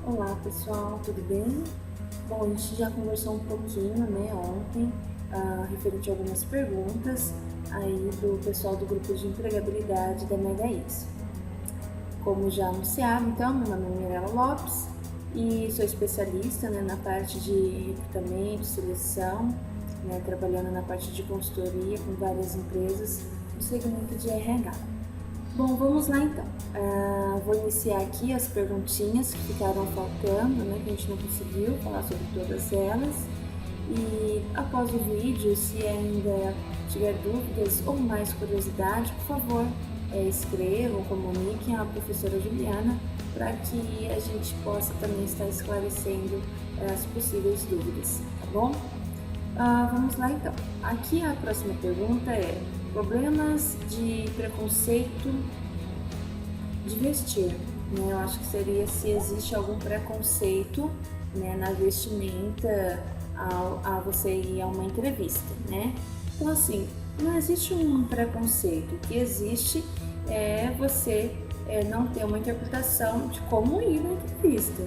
Olá pessoal, tudo bem? Bom, a gente já conversou um pouquinho, ontem, referente a algumas perguntas aí do pessoal do grupo de empregabilidade da MegaIs. Como já anunciado, então, meu nome é Mirella Lopes e sou especialista na parte de recrutamento, seleção, trabalhando na parte de consultoria com várias empresas no segmento de RH. Bom, vamos lá então. Vou iniciar aqui as perguntinhas que ficaram faltando, que a gente não conseguiu falar sobre todas elas. E após o vídeo, se ainda tiver dúvidas ou mais curiosidade, por favor, escrevam, comuniquem à professora Juliana para que a gente possa também estar esclarecendo as possíveis dúvidas, tá bom? Vamos lá então. Aqui a próxima pergunta é: problemas de preconceito de vestir, Eu acho que seria se existe algum preconceito, na vestimenta a você ir a uma entrevista, Então assim, não existe um preconceito, o que existe é você não ter uma interpretação de como ir na entrevista,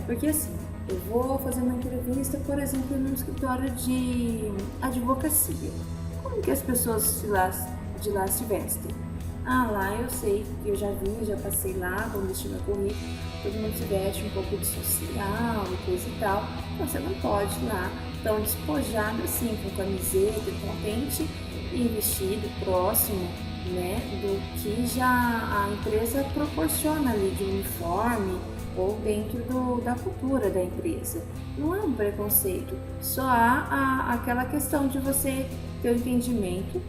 Porque assim, eu vou fazer uma entrevista, por exemplo, num escritório de advocacia. Como que as pessoas de lá se vestem? Lá eu sei, eu já vi, já passei lá, quando deixei meu currículo, todo mundo se veste um pouco de social e coisa e tal. Então você não pode ir lá tão despojado assim, com camiseta, com pente e vestido próximo, do que já a empresa proporciona ali de uniforme ou dentro da cultura da empresa. Não é um preconceito, só há aquela questão de você ter o entendimento,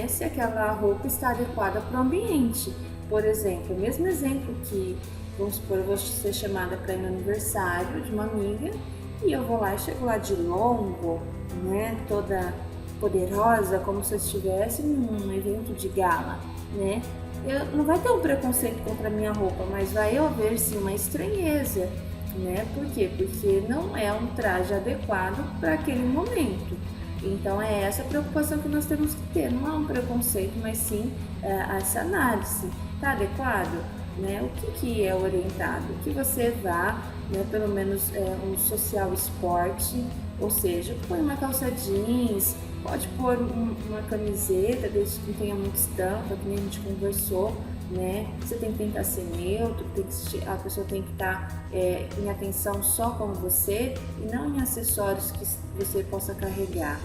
se aquela roupa está adequada para o ambiente. Por exemplo, o mesmo exemplo que, vamos supor, eu vou ser chamada para ir no aniversário de uma amiga e eu vou lá e chego lá de longo, toda poderosa, como se eu estivesse num evento de gala, não vai ter um preconceito contra a minha roupa, mas vai haver sim uma estranheza, Por quê? Porque não é um traje adequado para aquele momento. Então é essa preocupação que nós temos que ter, não é um preconceito, mas sim essa análise. Está adequado? O que é orientado? Que você vá, pelo menos um social esporte, ou seja, põe uma calça jeans, pode pôr uma camiseta, desde que não tenha muita estampa, que nem a gente conversou, Você tem que tentar ser neutro, a pessoa tem que estar em atenção só com você e não em acessórios que você possa carregar,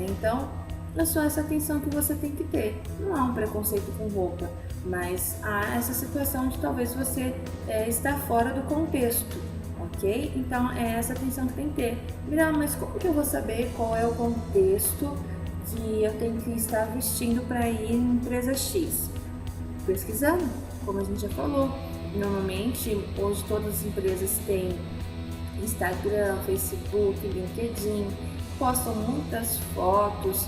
Então, é só essa atenção que você tem que ter. Não há um preconceito com roupa, mas há essa situação de talvez você estar fora do contexto, ok? Então, é essa atenção que tem que ter. Mas como que eu vou saber qual é o contexto que eu tenho que estar vestindo para ir em empresa X? Pesquisando, como a gente já falou. Normalmente, hoje todas as empresas têm Instagram, Facebook, LinkedIn, postam muitas fotos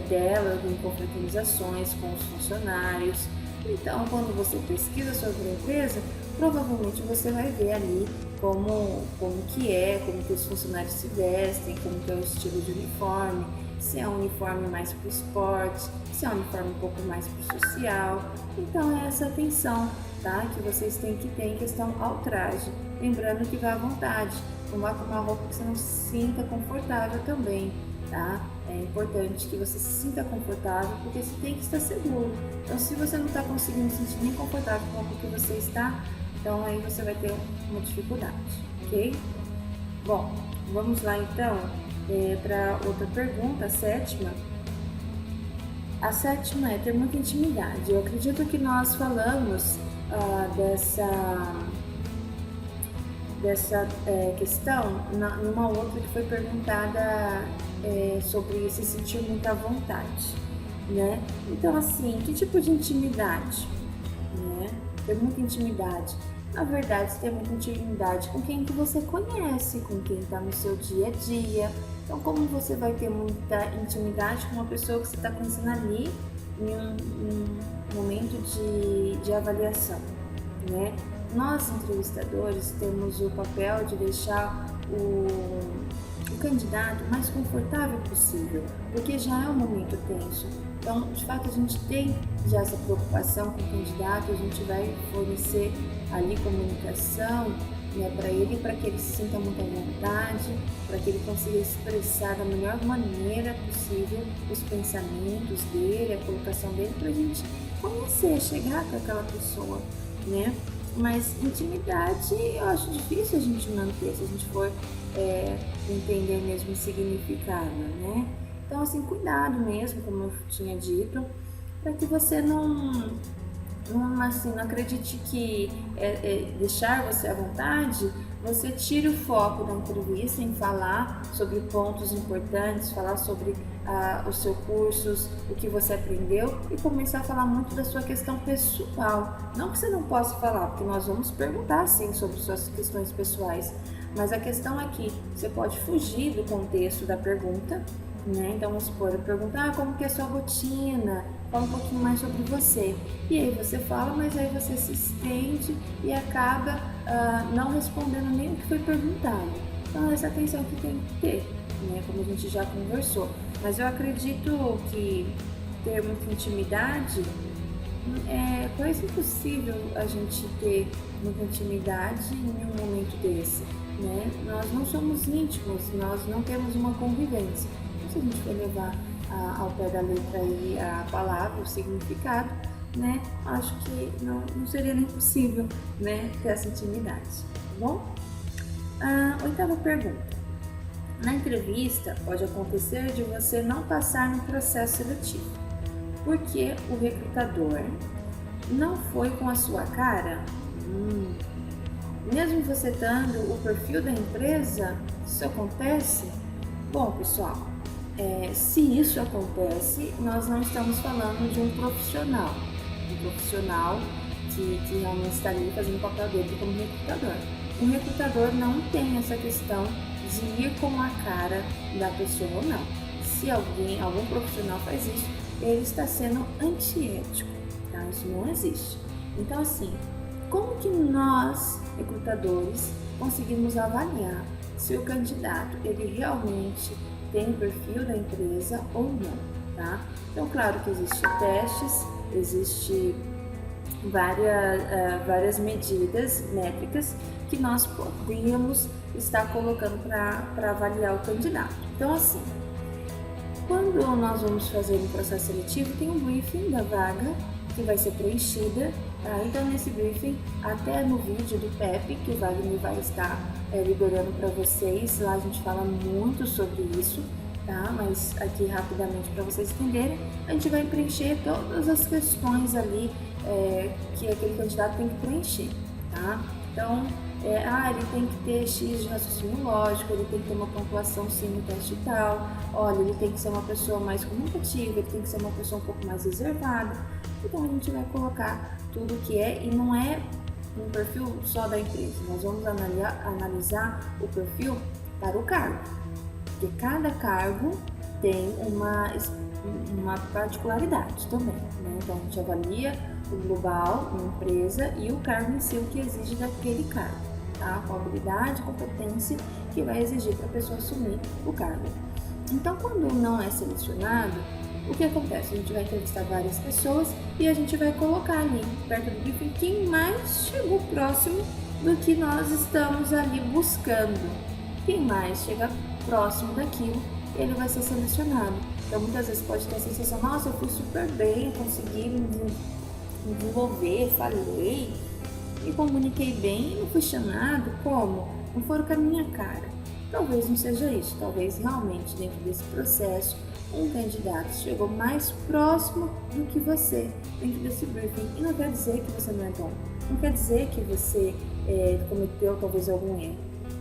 delas em confraternizações com os funcionários. Então, quando você pesquisa sobre a empresa, provavelmente você vai ver ali como que os funcionários se vestem, como que é o estilo de uniforme, se é um uniforme mais para o esporte, se é um uniforme um pouco mais para o social. Então é essa atenção, que vocês têm que ter em questão ao traje. Lembrando que vá à vontade, não vá com uma roupa que você não se sinta confortável também, É importante que você se sinta confortável, porque você tem que estar seguro. Então, se você não está conseguindo se sentir nem confortável com a roupa que você está, então aí você vai ter uma dificuldade, ok? Bom, vamos lá então para outra pergunta, a sétima. A sétima é ter muita intimidade. Eu acredito que nós falamos dessa questão numa outra que foi perguntada sobre se sentir muito à vontade, Então, assim, que tipo de intimidade, Ter muita intimidade. Na verdade, ter muita intimidade com quem que você conhece, com quem está no seu dia a dia. Então, como você vai ter muita intimidade com uma pessoa que você está conhecendo ali em um momento de avaliação, Nós, entrevistadores, temos o papel de deixar o candidato o mais confortável possível, porque já é um momento tenso. Então, de fato, a gente tem já essa preocupação com o candidato, a gente vai fornecer ali comunicação né, para ele, para que ele se sinta muito à vontade, para que ele consiga expressar da melhor maneira possível os pensamentos dele, a colocação dele, para a gente conhecer, chegar com aquela pessoa, né? Mas intimidade eu acho difícil a gente manter se a gente for entender mesmo o significado, né? Então, assim, cuidado mesmo, como eu tinha dito, para que você não acredite que deixar você à vontade, você tire o foco da entrevista em falar sobre pontos importantes, falar sobre os seus cursos, o que você aprendeu e começar a falar muito da sua questão pessoal. Não que você não possa falar, porque nós vamos perguntar sim sobre suas questões pessoais, mas a questão é que você pode fugir do contexto da pergunta, né? Então vamos supor, eu perguntar como que é a sua rotina, fala um pouquinho mais sobre você. E aí você fala, mas aí você se estende e acaba não respondendo nem o que foi perguntado. Então essa atenção que tem que ter, né? Como a gente já conversou. Mas eu acredito que ter muita intimidade é quase impossível a gente ter muita intimidade em um momento desse, né? Nós não somos íntimos, nós não temos uma convivência. Então, se a gente for levar ao pé da letra aí a palavra, o significado, né? Acho que não seria nem possível, né, ter essa intimidade, tá bom? Oitava pergunta. Na entrevista, pode acontecer de você não passar no processo seletivo, porque o recrutador não foi com a sua cara? Mesmo você tendo o perfil da empresa, isso acontece? Bom, pessoal, se isso acontece, nós não estamos falando de um profissional que realmente está ali fazendo o papel dele como recrutador. O recrutador não tem essa questão de ir com a cara da pessoa ou não. Se algum profissional faz isso, ele está sendo antiético, tá? Isso não existe. Então, assim, como que nós, recrutadores, conseguimos avaliar se o candidato ele realmente tem o perfil da empresa ou não, tá? Então, claro que existem testes, existem várias medidas, métricas, que nós podemos estar colocando para avaliar o candidato. Então, assim, quando nós vamos fazer um processo seletivo, tem um briefing da vaga que vai ser preenchida, tá? Então, nesse briefing, até no vídeo do PEP, que o Wagner vai estar liberando para vocês, lá a gente fala muito sobre isso, tá? Mas aqui rapidamente para vocês entenderem, a gente vai preencher todas as questões ali que aquele candidato tem que preencher, tá? Então, ele tem que ter X de raciocínio lógico, ele tem que ter uma pontuação sim no teste e tal, olha, ele tem que ser uma pessoa mais comunicativa, ele tem que ser uma pessoa um pouco mais reservada. Então a gente vai colocar tudo que e não é um perfil só da empresa, nós vamos analisar o perfil para o cargo, porque cada cargo tem uma particularidade também, né? Então a gente avalia o global, a empresa e o cargo em si, o que exige daquele cargo, tá? Qual habilidade, competência que vai exigir para a pessoa assumir o cargo. Então, quando não é selecionado, o que acontece? A gente vai entrevistar várias pessoas e a gente vai colocar ali, perto do briefing, quem mais chegou próximo do que nós estamos ali buscando. Quem mais chega próximo daquilo, ele vai ser selecionado. Então, muitas vezes pode ter a sensação, nossa, eu fui super bem, consegui me desenvolver, falei, me comuniquei bem e não fui chamado. Como? Não foram com a minha cara. Talvez não seja isso, talvez realmente dentro desse processo um candidato chegou mais próximo do que você dentro desse briefing. E não quer dizer que você não é bom, não quer dizer que você cometeu talvez algum erro,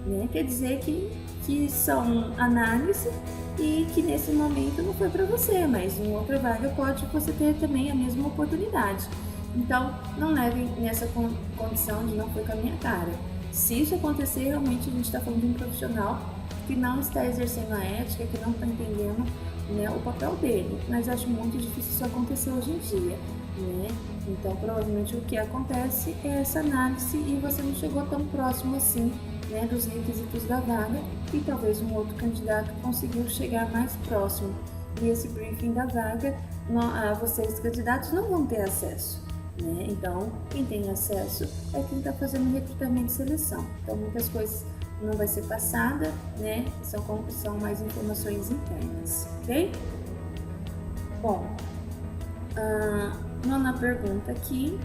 né? Quer dizer que são análise e que nesse momento não foi para você, mas em outra vaga pode você ter também a mesma oportunidade. Então, não leve nessa condição de não foi com a minha cara. Se isso acontecer, realmente a gente está falando de um profissional que não está exercendo a ética, que não está entendendo, né, o papel dele. Mas acho muito difícil isso acontecer hoje em dia, né? Então, provavelmente o que acontece é essa análise e você não chegou tão próximo assim, né, dos requisitos da vaga e talvez um outro candidato conseguiu chegar mais próximo. E esse briefing da vaga, vocês candidatos não vão ter acesso. né? Então, quem tem acesso é quem está fazendo recrutamento e seleção. Então, muitas coisas não vai ser passada, né? São mais informações internas, ok? Bom, nona pergunta aqui.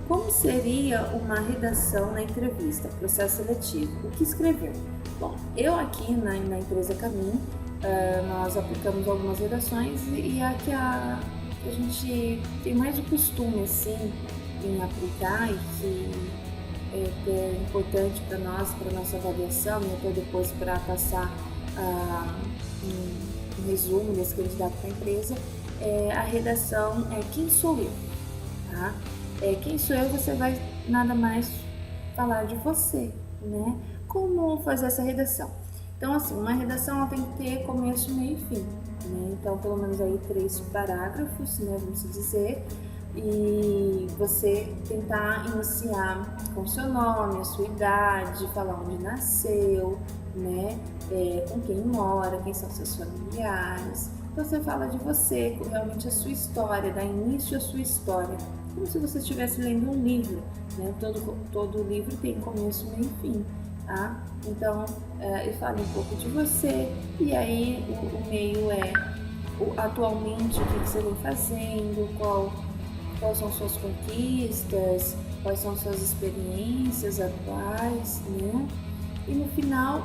Como seria uma redação na entrevista, processo seletivo? O que escrever? Bom, eu aqui na empresa Camin, nós aplicamos algumas redações e a que a gente tem mais o costume assim, em aplicar e que é importante para nós, para nossa avaliação e até depois para passar um resumo desse candidato para a empresa, a redação é quem sou eu, tá? Quem sou eu, você vai nada mais falar de você, né? Como fazer essa redação? Então, assim, uma redação ela tem que ter começo, meio e fim, né? Então, pelo menos aí 3 parágrafos, né? Vamos dizer, e você tentar iniciar com seu nome, a sua idade, falar onde nasceu, né? Com quem mora, quem são seus familiares. Então, você fala de você, realmente a sua história, dá início à sua história. Como se você estivesse lendo um livro, né? Todo livro tem começo, meio e fim, tá? Então, eu falo um pouco de você, e aí o meio atualmente o que você vem fazendo, quais são suas conquistas, quais são suas experiências atuais, né? E no final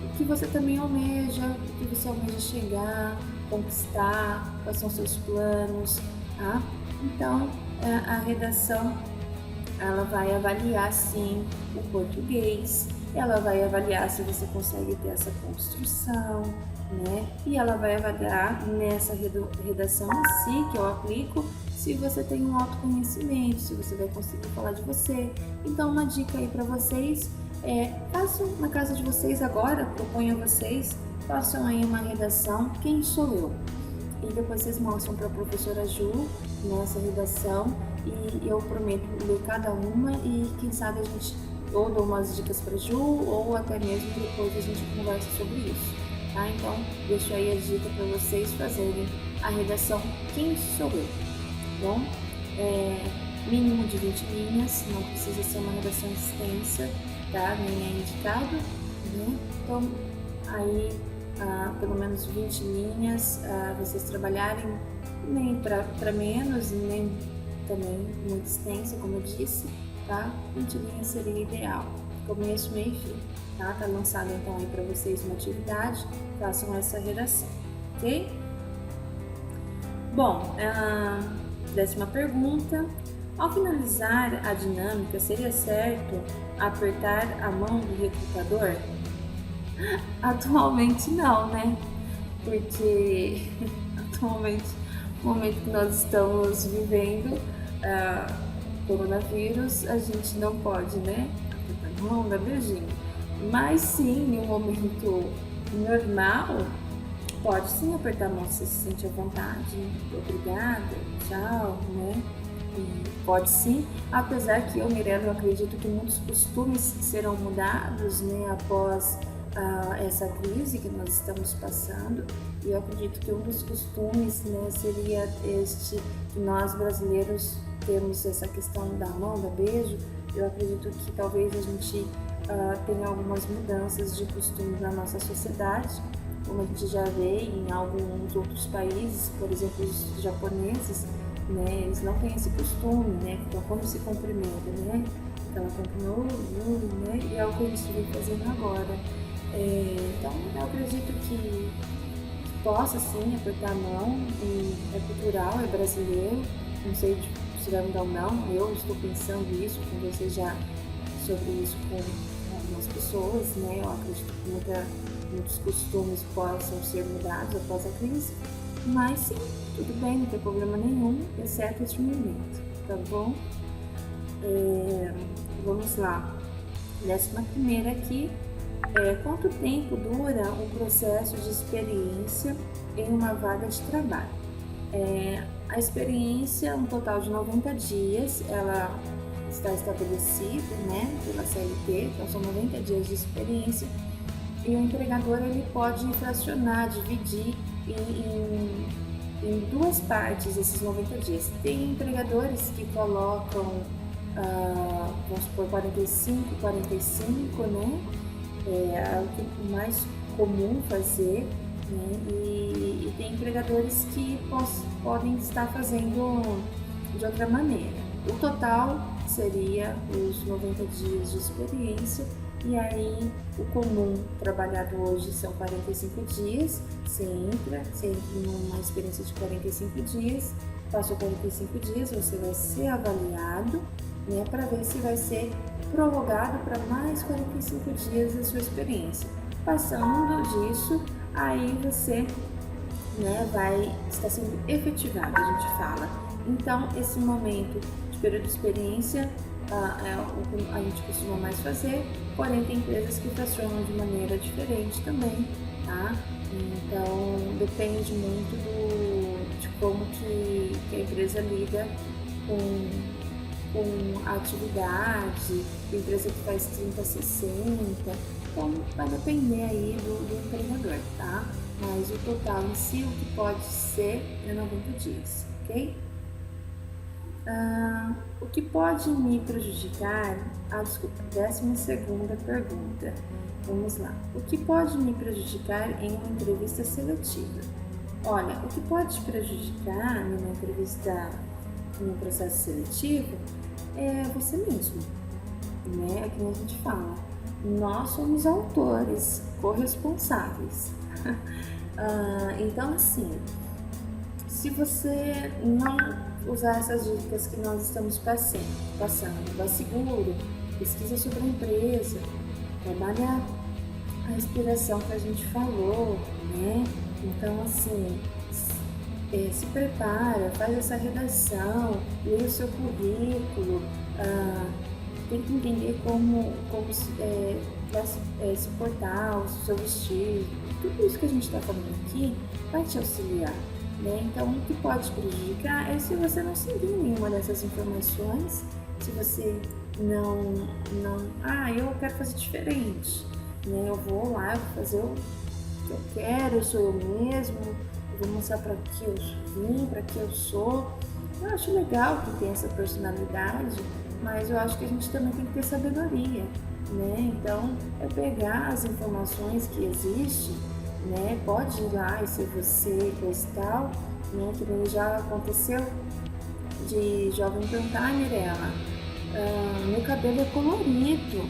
o que você também almeja, o que você almeja chegar, conquistar, quais são seus planos, tá? Então, a redação, ela vai avaliar, sim, o português, ela vai avaliar se você consegue ter essa construção, né? E ela vai avaliar nessa redação em si, que eu aplico, se você tem um autoconhecimento, se você vai conseguir falar de você. Então, uma dica aí para vocês façam na casa de vocês agora, proponho a vocês, façam aí uma redação, quem sou eu? E depois vocês mostram para a professora Ju nessa redação e eu prometo ler cada uma e quem sabe a gente ou dou umas dicas para Ju ou até mesmo depois a gente conversa sobre isso, tá? Então deixo aí a dica para vocês fazerem a redação Quem Sou Eu, bom? Mínimo de 20 linhas, não precisa ser uma redação extensa, tá? Nem é indicado, né? Então aí pelo menos 20 linhas, vocês trabalharem nem para menos, nem também muito extensa, como eu disse, tá? 20 linhas seria ideal, começo, meio e fim, tá? Tá lançado então aí para vocês uma atividade, façam essa redação, ok? Bom, 10ª pergunta. Ao finalizar a dinâmica, seria certo apertar a mão do recrutador? Atualmente não, né? Porque atualmente, no momento que nós estamos vivendo, coronavírus, a gente não pode, né? Apertar a mão, dar beijinho. Mas sim, em um momento normal, pode sim apertar a mão se você se sente à vontade. Obrigada, tchau, né? E pode sim, apesar que eu, Mirella, eu acredito que muitos costumes serão mudados, né? Após essa crise que nós estamos passando, e eu acredito que um dos costumes, né, seria este, que nós brasileiros temos essa questão da mão, do beijo. Eu acredito que talvez a gente tenha algumas mudanças de costume na nossa sociedade, como a gente já vê em alguns outros países, por exemplo, os japoneses, né, eles não têm esse costume, né, então como se cumprimenta, né, então né, e é o que a gente vem fazendo agora. Então eu acredito que possa sim apertar a mão, e é cultural, é brasileiro, não sei se vai mudar ou não, eu estou pensando isso, conversei já sobre isso com algumas pessoas, né? Eu acredito que muitos costumes possam ser mudados após a crise, mas sim, tudo bem, não tem problema nenhum, exceto este momento, tá bom? Vamos lá, 11ª aqui. Quanto tempo dura um processo de experiência em uma vaga de trabalho? A experiência, um total de 90 dias, ela está estabelecida, né, pela CLT, então são 90 dias de experiência, e o empregador ele pode fracionar, dividir em duas partes esses 90 dias. Tem empregadores que colocam, vamos supor, 45, 45, né? É o que mais comum fazer, né? E tem empregadores que podem estar fazendo de outra maneira. O total seria os 90 dias de experiência, e aí o comum trabalhado hoje são 45 dias. Você entra numa experiência de 45 dias, passou 45 dias, você vai ser avaliado, né, para ver se vai ser prorrogado para mais 45 dias da sua experiência. Passando disso, aí você, né, vai estar sendo efetivado, a gente fala. Então, esse momento de período de experiência é o que a gente costuma mais fazer, porém tem empresas que funcionam de maneira diferente também, tá? Então, depende muito de como que a empresa lida com a atividade, tem empresa que faz 30, 60, então vai depender aí do empregador, tá? Mas o total em si, o que pode ser é 90 dias, ok? O que pode me prejudicar? Desculpa, 12ª pergunta. Vamos lá. O que pode me prejudicar em uma entrevista seletiva? Olha, o que pode te prejudicar numa entrevista, num processo seletivo, é você mesmo, né? É como a gente fala. Nós somos autores, corresponsáveis. Então, assim, se você não usar essas dicas que nós estamos passando, vá seguro, pesquisa sobre a empresa, trabalha a inspiração que a gente falou, né? Então, assim, se prepara, faz essa redação, lê o seu currículo, tenta entender como vai se portar, o seu vestido, tudo isso que a gente está falando aqui vai te auxiliar, né? Então, o que pode prejudicar é se você não seguir nenhuma dessas informações, se você eu quero fazer diferente, né? Eu vou lá, eu vou fazer o que eu quero, eu sou eu mesmo, eu vou mostrar para que eu vim, para que eu sou. Eu acho legal que tem essa personalidade, mas eu acho que a gente também tem que ter sabedoria, né? Então, é pegar as informações que existem, né? Pode ir lá e ser você, coisa e tal, né? Que nem já aconteceu de jovem perguntar: Mirella, meu cabelo é colorido,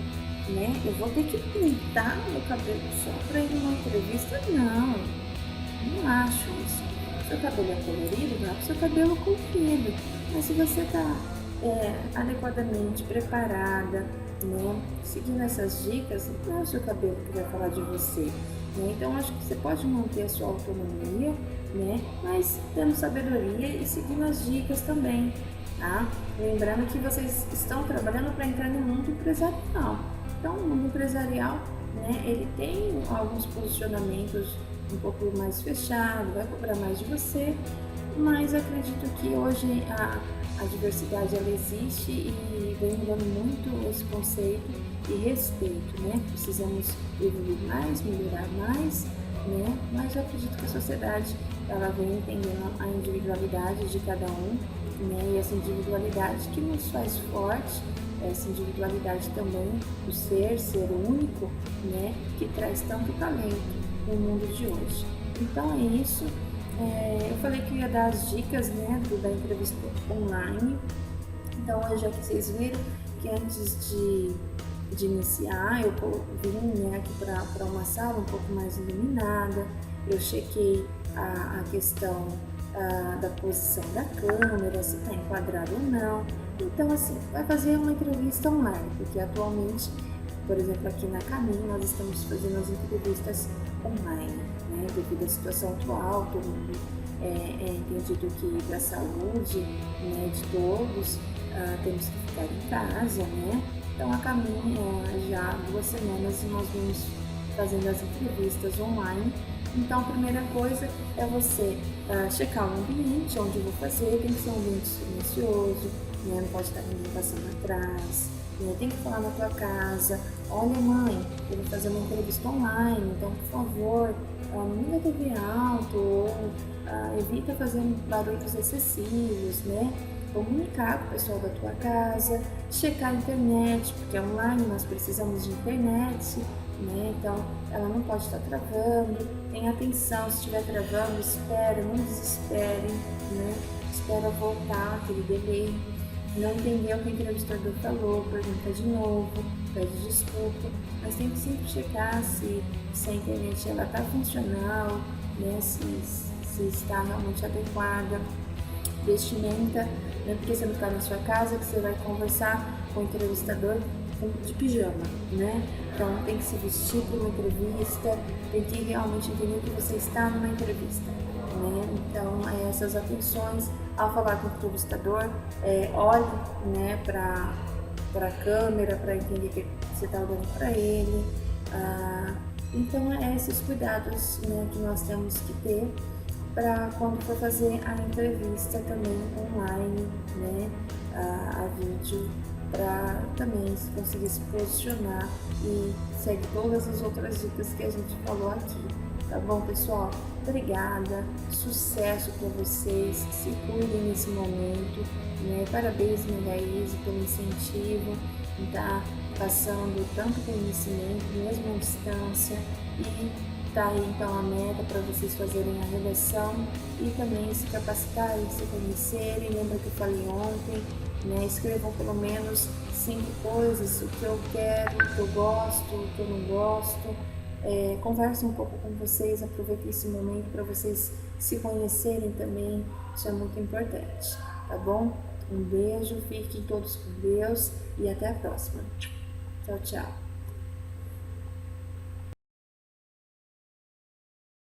né? Eu vou ter que pintar meu cabelo só para ir numa entrevista? Não acho isso. Seu cabelo é colorido, vai pro seu cabelo colorido. Mas se você está adequadamente preparada, né, seguindo essas dicas, não é o seu cabelo que vai falar de você, né? Então acho que você pode manter a sua autonomia, né, mas tendo sabedoria e seguindo as dicas também, tá? Lembrando que vocês estão trabalhando para entrar no mundo empresarial. Então o mundo empresarial, né, ele tem alguns posicionamentos um pouco mais fechado, vai cobrar mais de você, mas acredito que hoje a diversidade ela existe e vem mudando muito esse conceito e respeito, né? Precisamos evoluir mais, melhorar mais, né? Mas eu acredito que a sociedade ela vem entendendo a individualidade de cada um, né? E essa individualidade que nos faz forte, essa individualidade também do ser único, né? Que traz tanto talento no mundo de hoje. Então é isso. Eu falei que ia dar as dicas, né, da entrevista online. Então, já que vocês viram que antes de iniciar, eu vim, né, aqui para uma sala um pouco mais iluminada. Eu chequei a questão da posição da câmera, se está enquadrado ou não. Então, assim, vai fazer uma entrevista online, porque atualmente, por exemplo, aqui na Caminho, nós estamos fazendo as entrevistas online, né? Devido à situação atual, todo mundo entendido que para a saúde, né, de todos, temos que ficar em casa, né? Então, a Caminho, já há 2 semanas, nós vamos fazendo as entrevistas online. Então, a primeira coisa é você checar o ambiente onde eu vou fazer, tem que ser um ambiente silencioso, né? Não pode estar ninguém passando atrás, né? Tem que falar na tua casa: olha, mãe, eu vou fazer uma entrevista online, então, por favor, não liga a TV alto, ou evita fazer barulhos excessivos, né? Comunicar com o pessoal da tua casa, checar a internet, porque online nós precisamos de internet, né? Então ela não pode estar travando. Tenha atenção, se estiver travando, espera, não desespere, né? Espera voltar aquele delay. Não entendeu o que o entrevistador falou, pergunta de novo, pede desculpa, mas tem que sempre checar se a internet está funcional, né? Se está realmente adequada. Vestimenta, né? Porque você não está na sua casa, que você vai conversar com o entrevistador de pijama, né? Então tem que se vestir para uma entrevista, tem que realmente entender que você está numa entrevista, né? Então essas atenções ao falar com o entrevistador, olhe, né, para a câmera para entender que você está olhando para ele. Então esses cuidados, né, que nós temos que ter para quando for fazer a entrevista também online, né, a vídeo, para também conseguir se posicionar e seguir todas as outras dicas que a gente falou aqui. Tá bom, pessoal? Obrigada, sucesso para vocês, se cuidem nesse momento, né? Parabéns, Magaíse, pelo incentivo, tá passando tanto conhecimento, mesmo à distância, e tá aí então a meta para vocês fazerem a redação e também se capacitarem, se conhecerem. Lembra que eu falei ontem, né? Escrevam pelo menos 5 coisas, o que eu quero, o que eu gosto, o que eu não gosto. Converse um pouco com vocês, aproveite esse momento para vocês se conhecerem também, isso é muito importante, tá bom? Um beijo, fiquem todos com Deus e até a próxima. Tchau, tchau.